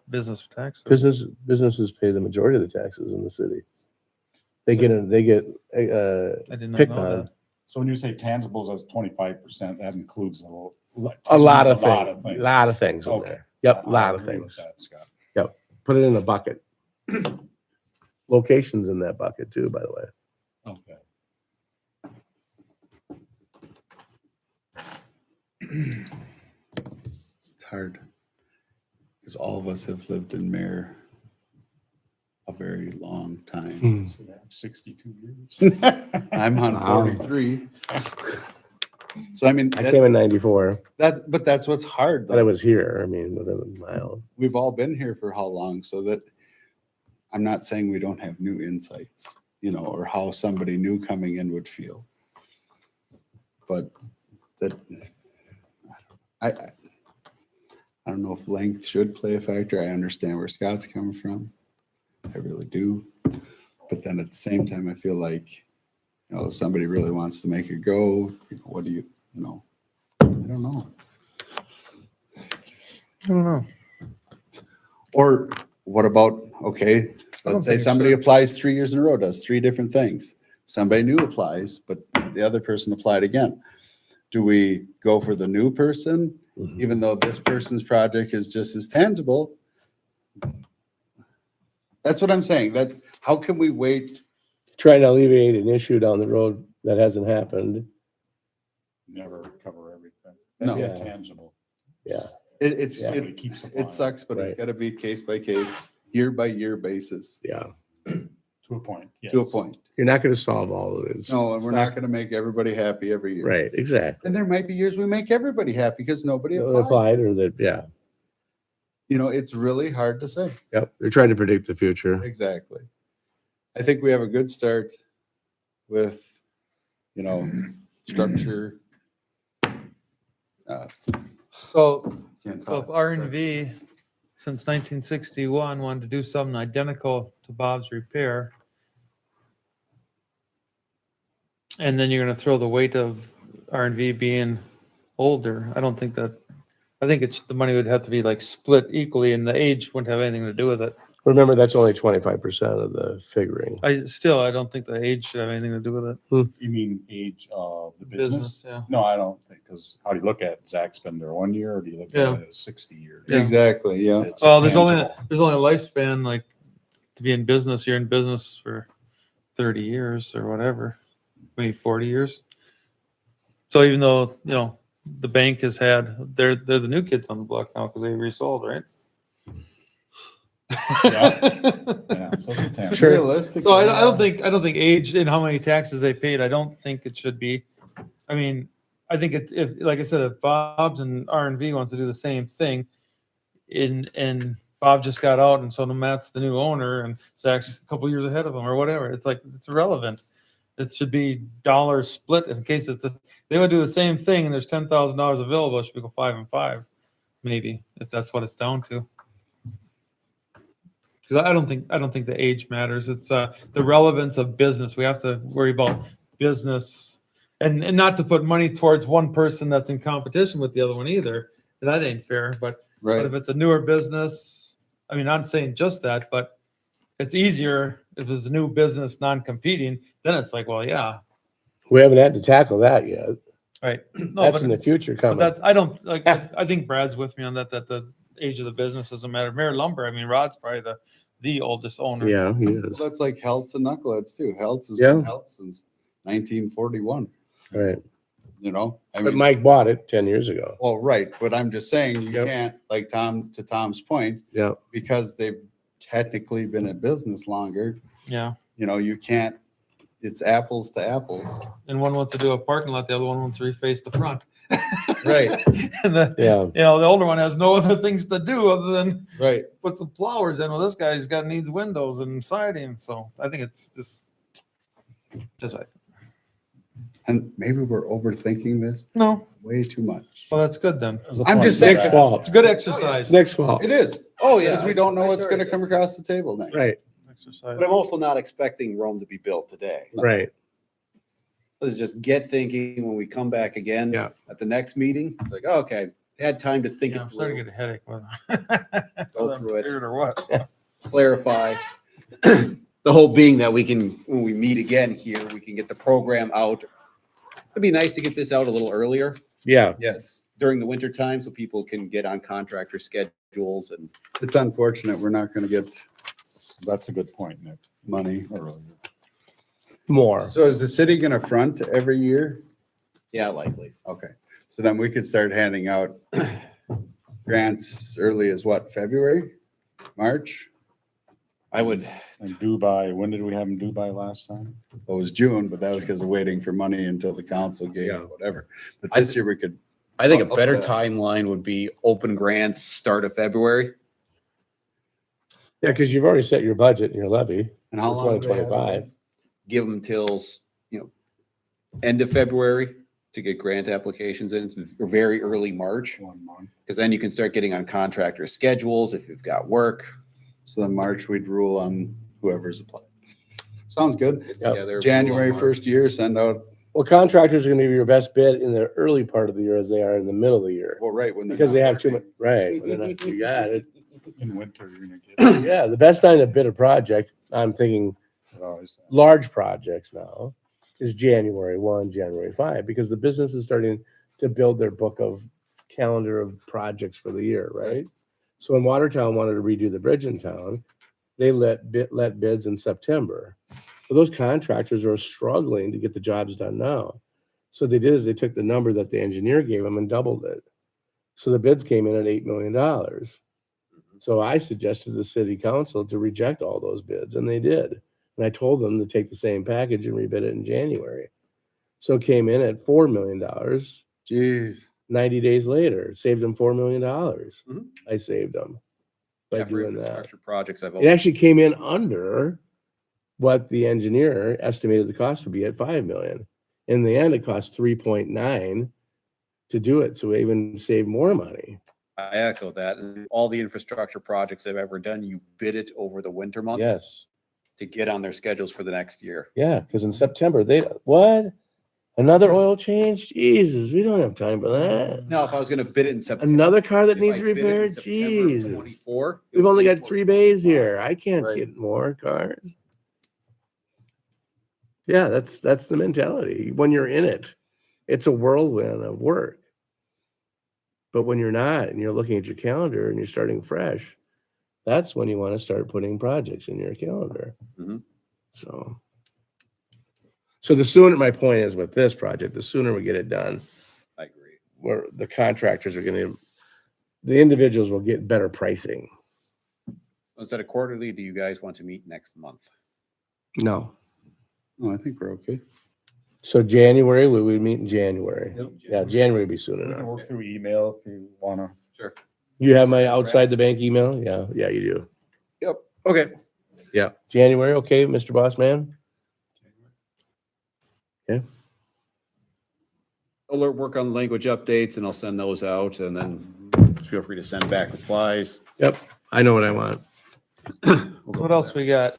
business tax. Businesses pay the majority of the taxes in the city. They get I did not picked know on. that. So when you say tangibles as 25%, that includes a lot of things. Lot of things in Okay. there. Yep, I lot of agree with things. that, Scott. Put it in a bucket. Locations in that bucket too, by the way. Okay. It's hard. Because all of us have lived in Mare a very long time. So they have 62 years. I'm on Wow. 43. So I mean, I came in 94, but that's what's hard. but I was here. I mean, within a mile. We've all been here for how long? So that I'm not saying we don't have new insights, or how somebody new coming in would feel. But that I don't know if length should play a factor. I understand where Scott's coming from. I really do. But then at the same time, I feel like, if somebody really wants to make it go, what do I don't know. I don't know. Or what about, okay, don't let's say think it somebody should. applies 3 years in a row, does 3 different things. Somebody new applies, but the other person applied again. Do we go for the new person, even though this person's project is just as tangible? That's what I'm saying. That how can we wait? Trying to alleviate an issue down the road that hasn't happened. Never cover everything. No. That'd be tangible. Yeah. It's Yeah. Somebody keeps applying. it sucks, but it's Right. got to be case by case, year by year basis Yeah. To a point. to a yes. point. You're not going to solve all of this. No, and we're not going to make everybody happy every year. Right. Exactly. And there might be years we make everybody happy because nobody No applied. applied or that. Yeah. It's really hard to say. Yep. They're trying to predict the future. Exactly. I think we have a good start with, structure. So Can't So if talk. R and V since 1961 wanted to do something identical to Bob's Repair, and then you're going to throw the weight of R and V being older, I don't think that. I think the money would have to be like split equally, and the age wouldn't have anything to do with it. Remember, that's only 25% of the figuring. I don't think the age should have anything to do with it. You mean age of the business? Yeah. No, I don't think, because how do you look at Zach's been there 1 year, or do you look Yeah. at it as 60 years? Yeah. Exactly, yeah. It's Well, there's only tangible. a lifespan like to be in business. You're in business for 30 years or whatever, maybe 40 years. So even though the bank has had they're the new kids on the block now because they resold, right? Yeah, so it's a tangible. Sure. Realistically. So I don't think age and how many taxes they paid. I don't think it should be. I mean, I think if like I said, if Bob's and R and V wants to do the same thing, and Bob just got out, and so Matt's the new owner, and Zach's a couple years ahead of him, or whatever. It's like it's irrelevant. It should be dollars split in case they would do the same thing, and there's $10,000 available. It should be go 5 and 5, maybe if that's what it's down to. Because I don't think the age matters. It's the relevance of business. We have to worry about business, and not to put money towards one person that's in competition with the other one either. That ain't fair. But Right. if it's a newer business, I mean, not saying just that, but it's easier if it's a new business, non-competing. Then it's like, well, yeah, We haven't had to tackle that yet. right. No, That's but, in the future but coming. that I don't like. I think Brad's with me on that. That the age of the business doesn't matter. Mayor Lumber. I mean, Rod's probably the oldest owner. Yeah, he Well, is. that's like Heltz and Knuckleheads too. Heltz has Yeah. been Heltz since 1941, Right. I But mean, Mike bought it 10 years ago. well, right, but I'm just saying you Yep. can't, like to Tom's point, Yeah. because they've technically been in business longer, Yeah. you can't, it's apples to apples. And one wants to do a parking lot, the other one wants to reface the front. Right. And Yeah. the older one has no other things to do other than Right. put some flowers in. Well, this guy's needs windows and siding, so I think it's just right. And maybe we're overthinking this No, way too much. well, that's good then. There's a I'm point just to saying- Next that. fall. It's a good exercise. It's next fall. It is. Oh, Because we don't know what's going to come across the table next. Right. Exercise. But I'm also not expecting Rome to be built today. Right. Let's just get thinking when we come back again Yeah. at the next meeting. It's like, okay, had time to think Yeah, I'm it starting to through, get a headache with Go through it. Or what? clarify. The whole being that we can, when we meet again here, we can get the program out. It'd be nice to get this out a little earlier Yeah. Yes. during the winter time so people can get on contractor schedules and It's unfortunate we're not going to get That's a good point, Nick. money. Earlier. More. So is the city going to front every year? yeah, likely. Okay. So then we could start handing out grants as early as what, February, March? I would, And due by, when did we have them due by last time? Well, it was June, but that was because of waiting for money until the council gave Yeah. whatever. But I this year we could, I think a Up better to- timeline would be open grants start of February. Yeah, because you've already set your budget and your levy and how for long? do they have 2025. again? Give them till, end of February to get grant applications in. It's very early March, 1 month. because then you can start getting on contractor schedules if you've got work. So then March, we'd rule on whoever's applied. Sounds good. Get Yep. together. January March. first year, send out, Well, contractors are gonna be your best bid in the early part of the year as they are in the middle of the year. well, right, when they're Because not they have too much, working. right, when they're not- you got it. In winter, you're gonna get. Yeah, the best time to bid a project, I'm thinking always- large projects now, is January 1, January 5, because the business is starting to build their book of calendar of projects for the year, right? So when Watertown wanted to redo the bridge in town, they let bids in September. But those contractors are struggling to get the jobs done now. So what they did is they took the number that the engineer gave them and doubled it. So the bids came in at $8 million. So I suggested to the city council to reject all those bids, and they did. And I told them to take the same package and rebid it in January. So it came in at $4 million. Jeez. 90 days later, saved them $4 million. Mhm. I saved them by Yeah, for doing that. infrastructure projects, I've It always, actually came in under what the engineer estimated the cost would be at 5 million. In the end, it cost 3.9 to do it. So we even saved more money. I echo that. And all the infrastructure projects I've ever done, you bid it over the winter months Yes. to get on their schedules for the next year. Yeah. Because in September, what? Another oil change? Jesus, we don't have time for that. Now, if I was going to bid it in September. Another car that if needs I bid it in repaired? September of Jesus. 24, it We've would only be got 3 bays here. I can't Right. get more cars. Yeah, that's the mentality. When you're in it, it's a whirlwind of work. But when you're not and you're looking at your calendar and you're starting fresh, that's when you want to start putting projects in your calendar. Mhm. So the sooner, my point is with this project, the sooner we get it done, I agree. where the contractors are going to, the individuals will get better pricing. Instead of quarterly, do you guys want to meet next month? No. Oh, I think we're okay. So January, we would meet in January. Yep. Yeah, January would be soon We can enough. work through email if you wanna. Sure. You have my outside the bank email? Yeah, you do. Yep. Okay. Yeah, January, okay, Mr. Boss Man? I'll work on language updates and I'll send those out, and then feel free to send back replies. Yep, I know what I want. What else we got?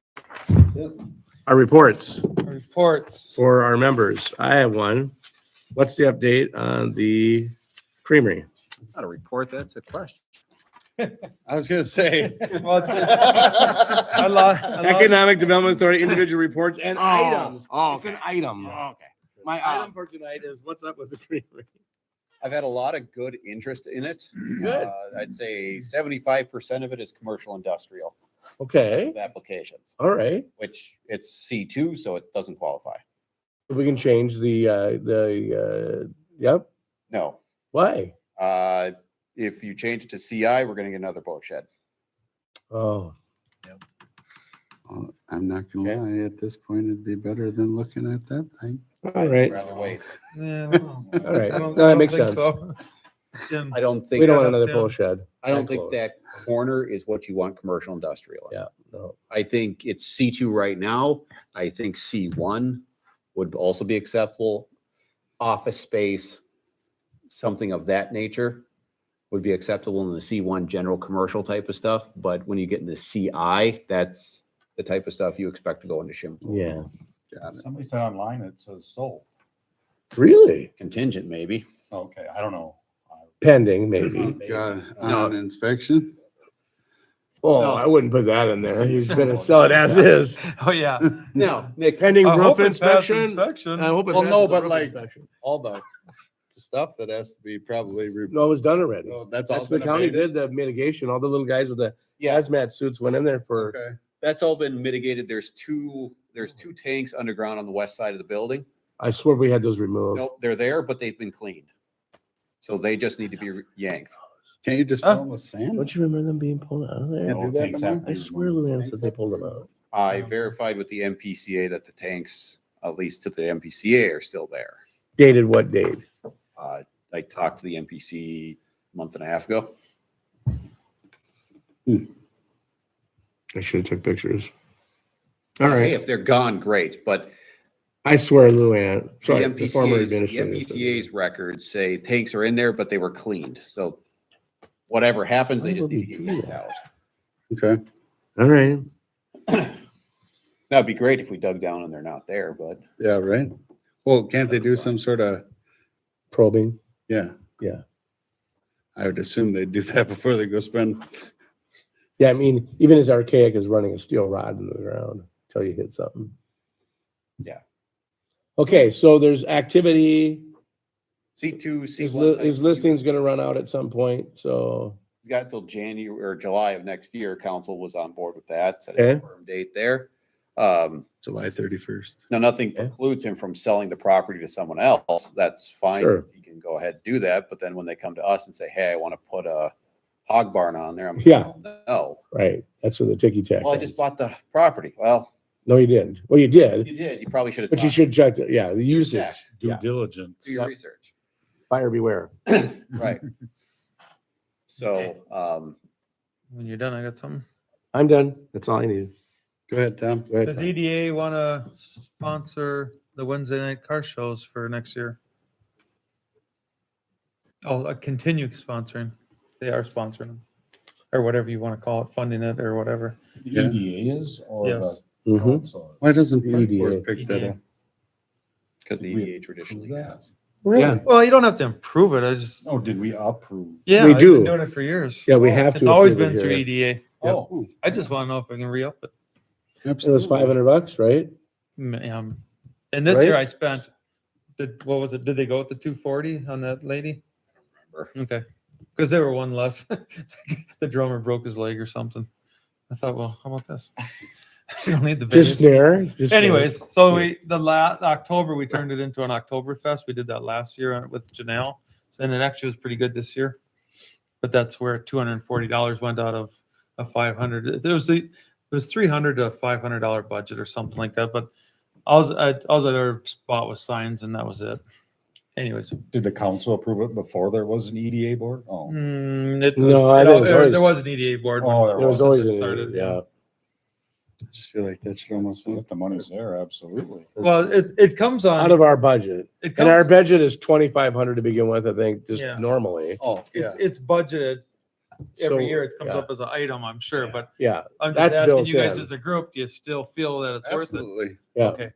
Our reports Reports. for our members. I have one. What's the update on the creamery? Not a report, that's a question. I was gonna say. Well, it's- I lost. Economic Development Authority individual reports and items. Oh, It's an item. okay. My item for tonight is what's up with the creamery? I've had a lot of good interest in it. Good. I'd say 75% of it is commercial industrial Okay, applications, all right. which it's C2, so it doesn't qualify. We can change yep, No. why? If you change it to CI, we're gonna get another boat shed. Oh, Well, I'm not gonna Okay. lie, at this point, it'd be better than looking at that thing. all right, Rather wait. Yeah, I don't know. all right. I No, don't- that I don't makes think sense. so. Jim, I don't think. We don't want got up another to- pole shed. I don't that think close. that corner is what you want commercial industrial. in. Yeah, no. I think it's C2 right now. I think C1 would also be acceptable. Office space, something of that nature would be acceptable in the C1 general commercial type of stuff. But when you get into CI, that's the type of stuff you expect to go into shim Yeah, Got it. Somebody said online it says sold. really? contingent, maybe. Okay, I don't know. Pending, Oh, maybe. God, No. on inspection? Oh, No. I wouldn't put that in there. You're gonna sell it as is. Oh, yeah. No, Nick, Pending I roof hope it passed inspection. inspection. I hope it Well, passes no, the but roof like- inspection. All the stuff that has to be probably. No, it was done already. Oh, that's all. That's the been county abated? did the mitigation. All the little guys with the yeah, hazmat suits went in there for, Okay. that's all been mitigated. There's two tanks underground on the west side of the building. I swear we had those removed. Nope, they're there, but they've been cleaned. So they just need to be yanked. Can't you just fill them with sand? Don't you remember them being pulled out of there? Yeah, No, do that tanks tomorrow. have to I be swear removed. Luann said they pulled them out. I verified with the MPCA that the tanks, at least to the MPCA, are still there. Dated what date? I talked to the MPC a month and a half ago. I should have took pictures. All Hey, right. if they're gone, great, but I swear, Luann, The sorry, the former MPCA's, the administrator. said MPCA's records say tanks are in there, but they were cleaned. So whatever happens, they Why just would need we to get do yanked that? out. Okay. that. All right. That'd be great if we dug down and they're not there, but Yeah, right. Well, can't they do some sort of, Probing. yeah. Yeah. I would assume they'd do that before they go spend. Yeah, I mean, even as archaic as running a steel rod into the ground until you hit something. Yeah. Okay, so there's activity. C2, His, C1. his listing's gonna run out at some point, so, He's got until January or July of next year. Council was on board with that, set Okay. a firm date there. July 31st. Now, nothing Okay. precludes him from selling the property to someone else. That's fine. Sure. He can go ahead and do that. But then when they come to us and say, hey, I want to put a hog barn on there, I'm like, Yeah. no. right, that's where the ticky tack. Well, I just bought the property. Well, No, you didn't. Well, you did, you did. You probably should have. but you should check, yeah, the usage. check. Due Yeah, diligence. Do your research. buyer beware. Right. So, When you're done, I got something. I'm done. That's all I need. Go ahead, Tom. Go ahead, Does Tom. EDA want to sponsor the Wednesday night car shows for next year? Oh, continue sponsoring. They are sponsoring them, or whatever you want to call it, funding it or whatever. The Yeah. EDA is or Yes. the Mhm. council? Why doesn't EDA. Park Board pick that EDA. up? because the We EDA traditionally approve that? has. Yeah, Well, you don't have to improve it. I just Oh, did we approve? yeah, We I've do. been doing it for years. yeah, we have to. It's always approve been it through here. EDA. Oh, I just want to know if I can re-up it. It was $500, right? And this year Right? I spent, what was it? Did they go with the 240 on that lady? Remember. Okay, because they were one less. The drummer broke his leg or something. I thought, well, how about this? You don't need the Just biggest. snare. just snare. Anyways, so the last October we turned it into an Oktoberfest. We did that last year with Janelle, and it actually was pretty good this year. But that's where $240 went out of a 500. It was $300 to $500 budget or something like that. But all I ever bought was signs, and that was it. Anyways, did the council approve it before there was an EDA board? Oh, it No, was, I think it was always- there was an EDA board. Oh, there It was was. always since it in started, yeah. I just feel like that should almost. if the money's there, absolutely. Well, it comes on. Out of our budget. it And comes, our budget is 2,500 to begin with, I think, just Yeah. normally. Oh, yeah. it's budgeted So, every year. It comes yeah. up as an item, I'm sure. But Yeah, I'm That's just asking built you guys in. as a group, do you still feel that it's worth it? Absolutely. yeah. Okay.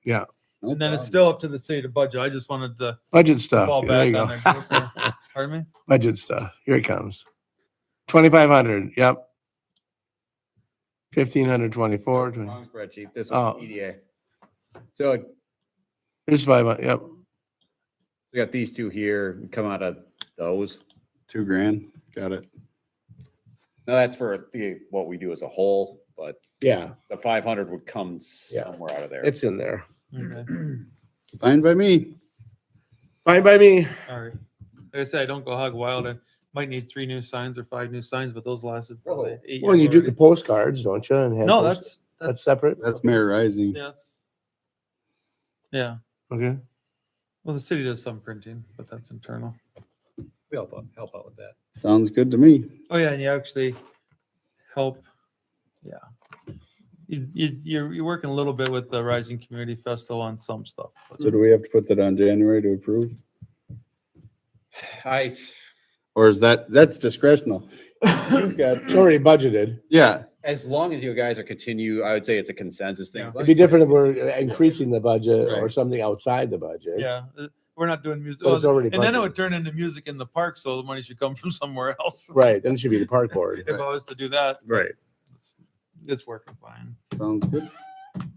Yeah. No And then it's problem. still up to the city to budget. I just wanted to Budget stuff. fall There you back go. on their group there. Pardon me? Budget stuff. Here it comes. 2,500. Yep. 1,524. Wrong spreadsheet. This Oh. one, EDA. So Here's 500. Yep. we got these two here. We come out of those. $2,000. Got it. Now that's for what we do as a whole, but Yeah. the 500 would come Yeah. somewhere out of there. It's in there. Okay. Fine by me. Fine by me. All right. Like I said, I don't go hog wild. I might need 3 new signs or 5 new signs, but those lasted probably Whoa. 8 Well, you years do the already. postcards, don't you? And hand No, post- that's that's separate. That's Mayor Rising. yeah. Yeah. Okay. Well, the city does some printing, but that's internal. We help out with that. Sounds good to me. Oh yeah, and you actually help. Yeah. You're working a little bit with the Rising Community Festival on some stuff. but- So do we have to put that on January to approve? Or is that's discretional? You've got, It's already budgeted. yeah, As long as you guys are continue, I would say it's a consensus thing. Yeah. It'd be different if we're increasing the budget or Right. something outside the budget. Yeah, we're not doing music. But it's already and then it budgeted. would turn into music in the park, so the money should come from somewhere else. Right. Then it should be the park board. If I was to do that, Right. it's working fine. sounds good.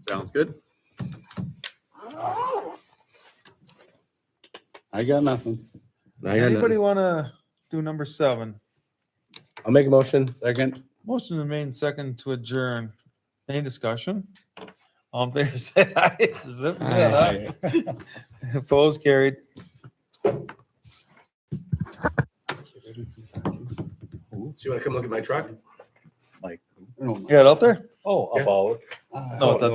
Sounds good. I got nothing. I got Anybody nothing. want to do number 7? I'll make a motion. Second, Motion to main second to adjourn. Any discussion? All in favor, say aye. Zip, say aye. Opposed, carried. So you want to come look at my truck? Like, oh, You got it out there? oh, Yeah. about my- No, it's at